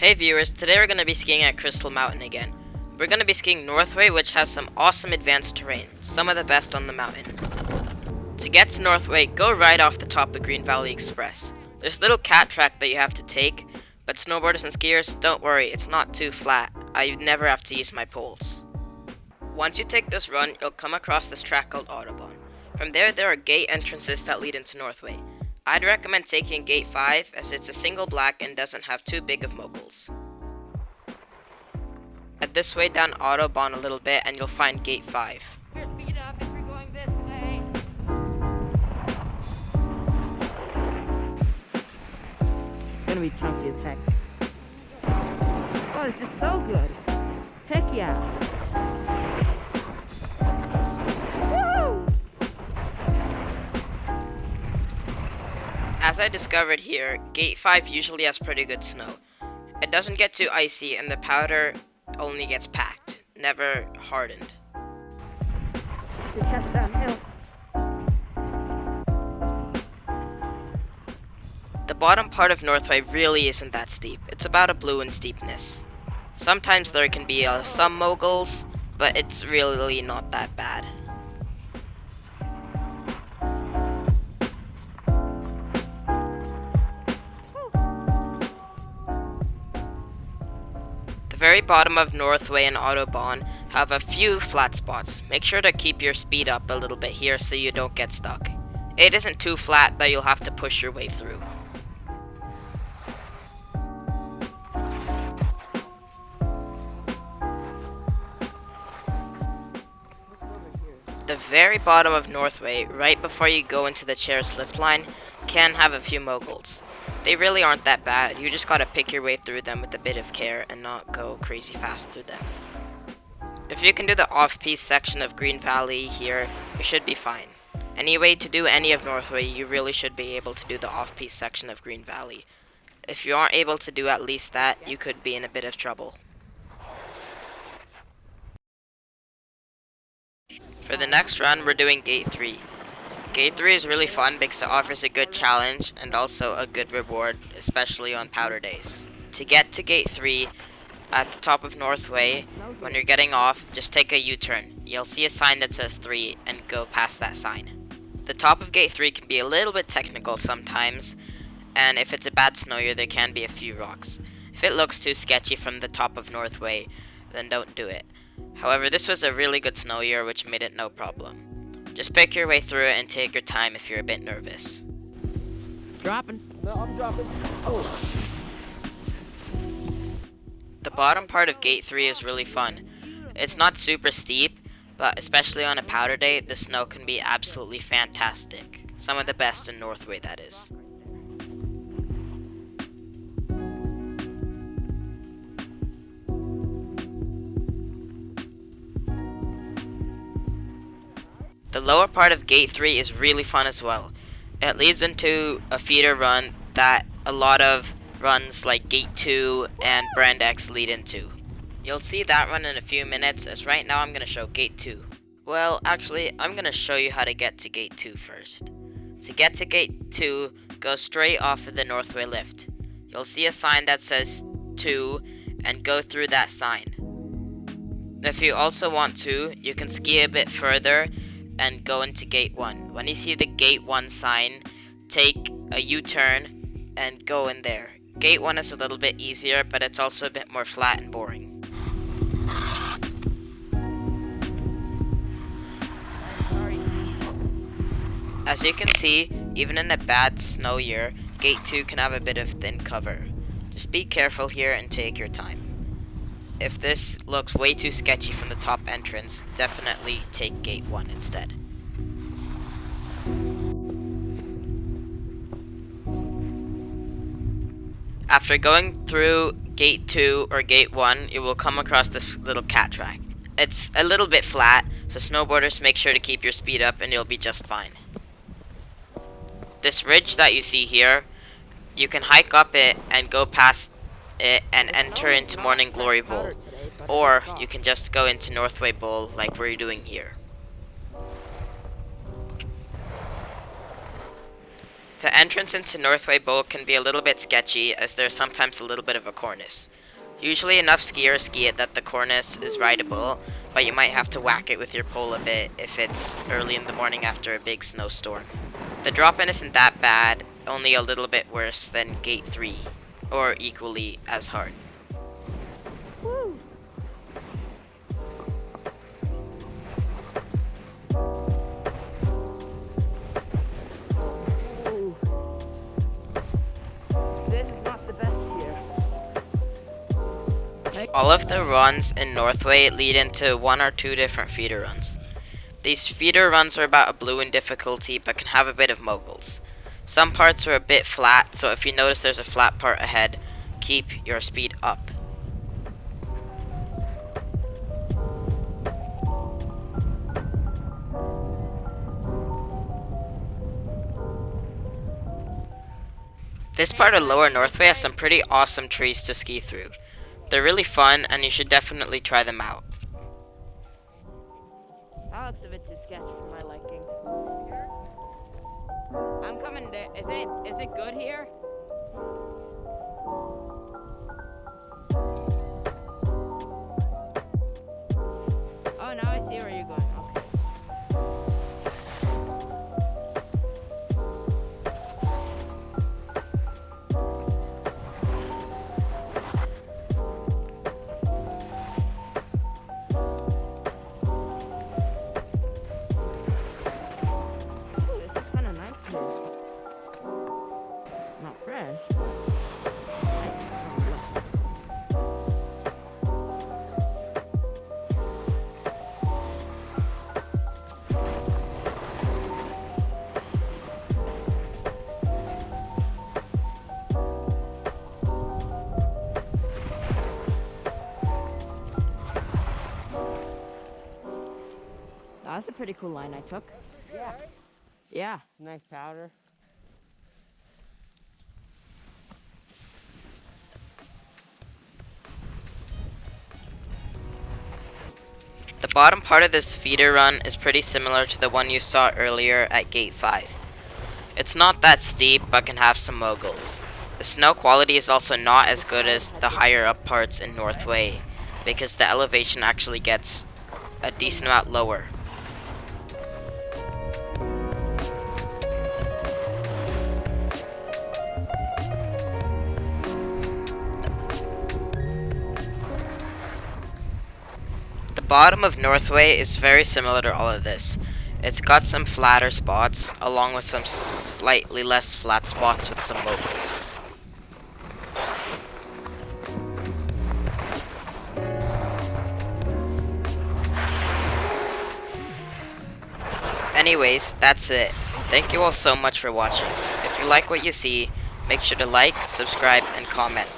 Hey viewers, today we're going to be skiing at Crystal Mountain again. We're going to be skiing Northway, which has some awesome advanced terrain, some of the best on the mountain. To get to Northway, go right off the top of Green Valley Express. There's a little cat track that you have to take, but snowboarders and skiers, don't worry, it's not too flat. I never have to use my poles. Once you take this run, you'll come across this track called Autobahn. From there are gate entrances that lead into Northway. I'd recommend taking Gate 5 as it's a single black and doesn't have too big of moguls. Head this way down Autobahn a little bit and you'll find Gate 5. Speed up if you're going this way. It's gonna be chunky as heck. Oh, this is so good. Heck yeah. As I discovered here, Gate 5 usually has pretty good snow. It doesn't get too icy and the powder only gets packed, never hardened. The chest downhill. The bottom part of Northway really isn't that steep. It's about a blue in steepness. Sometimes there can be some moguls, but it's really not that bad. The very bottom of Northway and Autobahn have a few flat spots. Make sure to keep your speed up a little bit here so you don't get stuck. It isn't too flat that you'll have to push your way through. The very bottom of Northway, right before you go into the chair's lift line, can have a few moguls. They really aren't that bad, you just gotta pick your way through them with a bit of care and not go crazy fast through them. If you can do the off-piste section of Green Valley here, you should be fine. Anyway, to do any of Northway, you really should be able to do the off-piste section of Green Valley. If you aren't able to do at least that, you could be in a bit of trouble. For the next run, we're doing Gate 3. Gate 3 is really fun because it offers a good challenge and also a good reward, especially on powder days. To get to Gate 3, at the top of Northway, when you're getting off, just take a U-turn. You'll see a sign that says 3 and go past that sign. The top of Gate 3 can be a little bit technical sometimes, and if it's a bad snow year, there can be a few rocks. If it looks too sketchy from the top of Northway, then don't do it. However, this was a really good snow year, which made it no problem. Just pick your way through it and take your time if you're a bit nervous. Dropping. No, I'm dropping. Oh. The bottom part of Gate 3 is really fun. It's not super steep, but especially on a powder day, the snow can be absolutely fantastic. Some of the best in Northway, that is. The lower part of Gate 3 is really fun as well. It leads into a feeder run that a lot of runs like Gate 2 and Brand X lead into. You'll see that run in a few minutes, as right now I'm going to show Gate 2. Well, actually, I'm going to show you how to get to Gate 2 first. To get to Gate 2, go straight off of the Northway lift. You'll see a sign that says 2 and go through that sign. If you also want to, you can ski a bit further and go into Gate 1. When you see the Gate 1 sign, take a U-turn and go in there. Gate 1 is a little bit easier, but it's also a bit more flat and boring. As you can see, even in a bad snow year, Gate 2 can have a bit of thin cover. Just be careful here and take your time. If this looks way too sketchy from the top entrance, definitely take Gate 1 instead. After going through Gate 2 or Gate 1, you will come across this little cat track. It's a little bit flat, so snowboarders make sure to keep your speed up and you'll be just fine. This ridge that you see here, you can hike up it and go past it and enter into Morning Glory Bowl, or you can just go into Northway Bowl like we're doing here. The entrance into Northway Bowl can be a little bit sketchy as there's sometimes a little bit of a cornice. Usually enough skiers ski it that the cornice is rideable, but you might have to whack it with your pole a bit if it's early in the morning after a big snowstorm. The drop-in isn't that bad, only a little bit worse than Gate 3, or equally as hard. Woo! Ooh. This is not the best here. All of the runs in Northway lead into 1 or 2 different feeder runs. These feeder runs are about a blue in difficulty but can have a bit of moguls. Some parts are a bit flat, so if you notice there's a flat part ahead, keep your speed up. This part of Lower Northway has some pretty awesome trees to ski through. They're really fun and you should definitely try them out. That looks a bit too sketchy for my liking. I'm coming there. Is it good here? Oh, now I see where you're going. Okay. Ooh, this is kind of nice here. Not fresh. Nice. Nonetheless. That's a pretty cool line I took. Yeah. Yeah. Nice powder. The bottom part of this feeder run is pretty similar to the one you saw earlier at Gate 5. It's not that steep but can have some moguls. The snow quality is also not as good as the higher up parts in Northway because the elevation actually gets a decent amount lower. The bottom of Northway is very similar to all of this. It's got some flatter spots, along with some slightly less flat spots with some moguls. Anyways, that's it. Thank you all so much for watching. If you like what you see, make sure to like, subscribe, and comment.